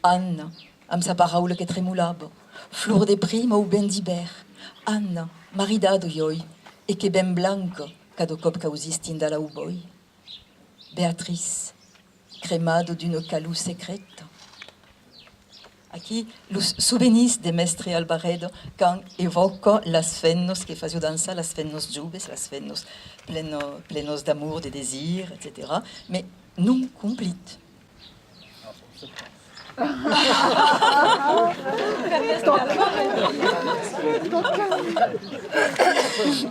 Anna, amb sa paraula que tremolava, flor de prima ou ben d'hiver. Anna, maridado ioi, e que ben blanca, cada cop causistin da la uboi. Beatrice, cremado d'une calou secrète. Aquí, los souvenirs de Mestre Albaredo, quand evoca las fennos que fazio dansa, las fennos jubes, las fennos plenos d'amour, de désir, etc. Mais non complete.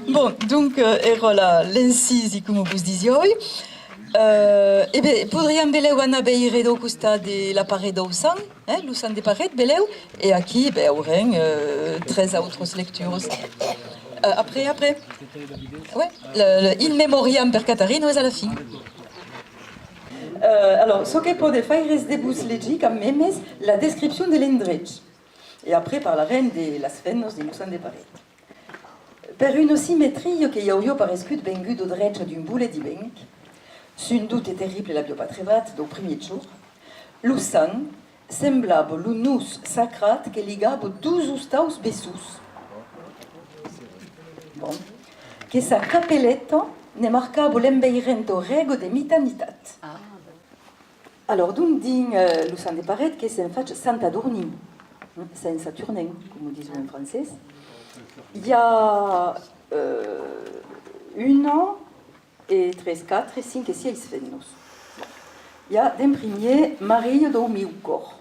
Bon, donc, era l'incisi, come vos disioi. E beh, podríem beleu anar a veure do costat de la paret d'Oussan, l'Oussan de paret, beleu, et aquí veurem tres autres lectures. Après. Ouais, le In Memoriam per Catarino és a la fi. Alors, ce que pode faire és de vos llegir amb memes la descripció de l'endreig. Et après, par la reine de las fennos de l'Oussan de paret. Per una simetria que hauria parescut vengut au dretge d'un boulet d'Ibenc, sun doute terrible l'avió pas trebat del primer jour, l'Oussan semblava l'unus sacrat que ligava dos ostaus bessus. Bon. Que sa capelletta ne marcava l'embeirento rego de mitanitat. Alors, donc, din l'Oussan de paret que se'n faig Santa Dornim, Saint Saturnin, comme on dit en français. Il y a un an, et 3, 4, 5 et 6 fennos. Il y a d'imprimer Maria do Miucor.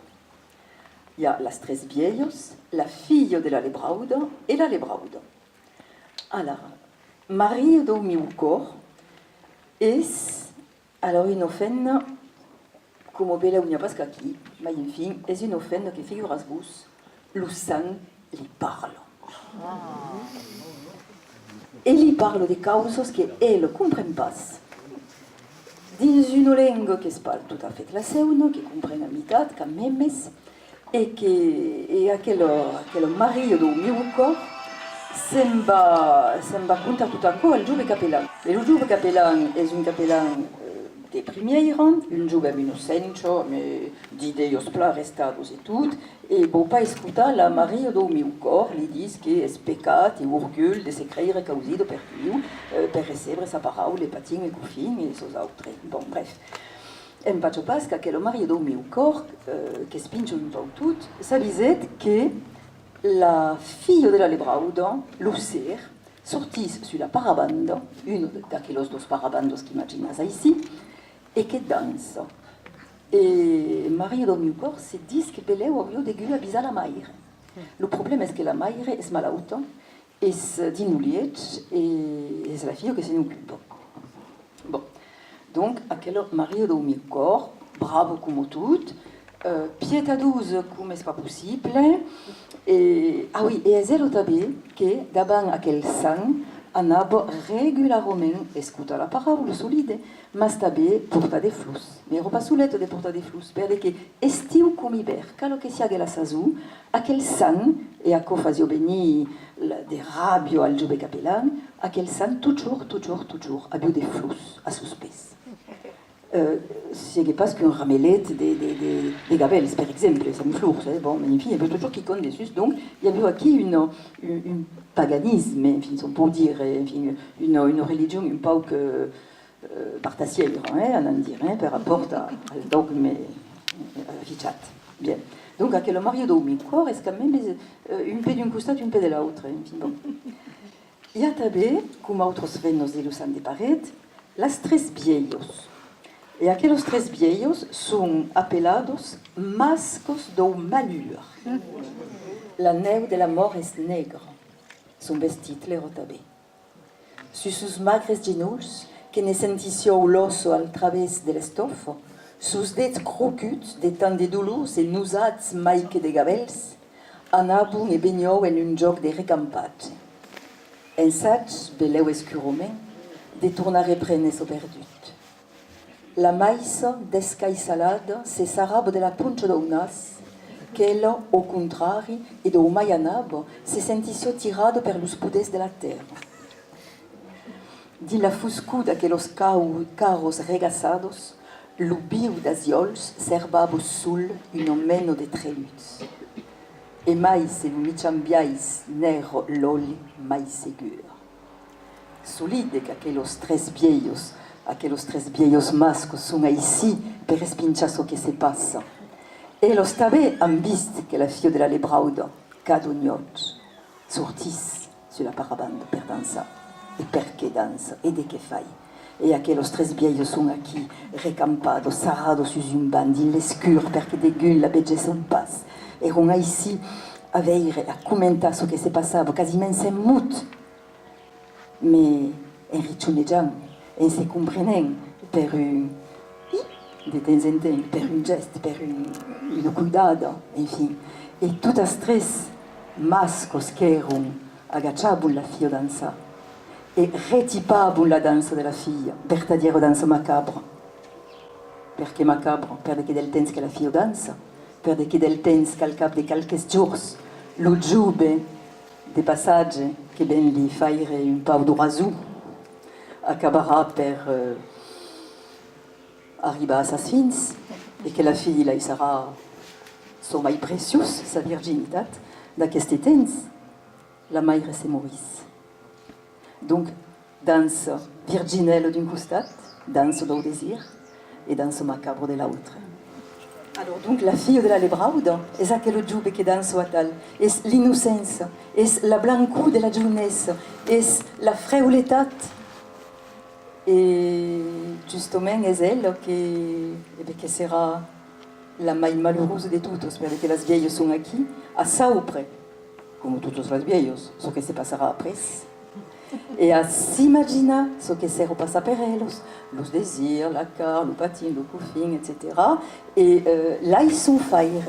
Il y a las tres viejos, la fille de la Lebrauda et la Lebrauda. Alors, Maria do Miucor est alors une ofenna, comme belle unia pas qu'aquí, mais enfin, est une ofenna que figuras-vous, l'Oussan li parle. Et il parle de causes qu'elle ne comprend pas. Dans une langue qui parle tout à fait la seune, qui comprend la mitad, quand même, et aquel mari de Miucor se'n va contar tout à coup al jove capellan. Le jove capellan és un capellan de primeira, un jove amb innocència, d'idees arrestados i tot, e vol pas escoltar la Maria do Miucor, li diz que és pecat i orgull de se creure causido per Diu, per recebre sa paraula, patin e cofin e sos altres. Bon, bref. Em faig pas que aquella Maria do Miucor, que es pinxa un peu tot, s'aviset que la fille de la Lebrauda, Lucer, sortís sur la parabanda, un d'aquells dos parabandos que imaginas ici, et que danse. Et Maria do Miucor se dit que beleu hauria de gu avisar la maire. Le problème est que la maire est malauta, és d'inuliet, et és la fille que se n'occupe. Bon. Donc, aquella Maria do Miucor, bravo comme tout, pietadosa com és pas possible, et, ah oui, et és elle també que davant aquell sang anava regularment escutar la paraula solide, mas també portar de flus. Mais era pas solet de portar de flus, perquè estiu com hivern, calo que si hagué la sazú, aquell sang, e aquò fazio venir de ràbio al jove capellan, aquell sang toujours, aviu de flus a sus pès. C'est parce qu'un ramelet des gabelles, par exemple, ça me floure, bon, mais enfin, il y avait toujours qui compte dessus, donc il y avait ici un paganisme, enfin, on peut dire, enfin, une religion un peu que partagée, on en dirait, par rapport au dogme, à la fichat. Bien. Donc, à quel Maria do Miucor, est-ce quand même un peu d'un costat, un peu de l'autre, enfin, bon. Il y a també, comme autres fennos de l'Oussan de paret, las tres viejos. E aqueles tres viejos são apelados mascos do malheur. La neu de la mort és negra. Son vestit l'ero també. Sus sus magres genolls, que ne sentissió l'osso al través de l'estofo, sus dets crocuts de tant de dolors e nusats mai que de gavels, anabun e beniou en un joc de recampatge. Ensaig, beleu escurament, de tornar reprene so perdut. La maïssa descaïsalada se sarab de la punxa d'un nas, qu'ella, au contrari, et do mayanab, se sentissió tirado per los poders de la terra. Din la fuscu d'aquellos carros regaçados, l'ubiu das iols serbava sul un omeno de treluts. E mai se lu miciambiais nero loli mai segura. Solide que aqueles tres viejos mascos son ici per espinchar so que se passa. E los també han vist que la fille de la lebrauda, cada ognots, sortis sur la parabanda per dansar. E perché dansa, e de que fai. E aqueles tres viejos son aquí, recampados, sarrados sus un band, in l'escur, perché de gun la belleza un pas. Eron ici a veire, a comentar so que se passava, quasiment sem mut. Mais en riccioneggiant, en se comprenent per un de temps en temps, per un gest, per una cuidada, enfin. E tutas tres mascos que eran agachabun la fille dansa e retipabun la dansa de la fille, vertadiero dansa macabra. Perché macabra? Per che del temps que la fille dansa, per che del temps qu'al cap de calques jours, lo giube de passage che ben li faire un pau d'orazù acabarà per arribar a sas fins e que la fille là, sarà son mai precious, sa virginitat, d'aqueste temps, la maire se morís. Donc, danse virginelle d'un costat, danse d'au désir, et danse macabre de l'autre. Alors, donc, la fille de la lebrauda, és aquel jove que dansa a tal, és l'innocència, és la blancor de la jeunesse, és la freuletat. Et justement, és elle que sera la mai malheureuse de todos, perquè les vieilles sont aquí, a saupre, como todos los viejos, ce que se passera après. Et à s'imaginer ce que se repassa per ellos, los désirs, la car, le patin, le couffin, etc. Et là, ils sont faire,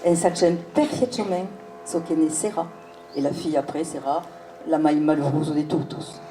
en sachant parfaitement ce que ne sera. Et la fille après sera la mai malheureuse de todos.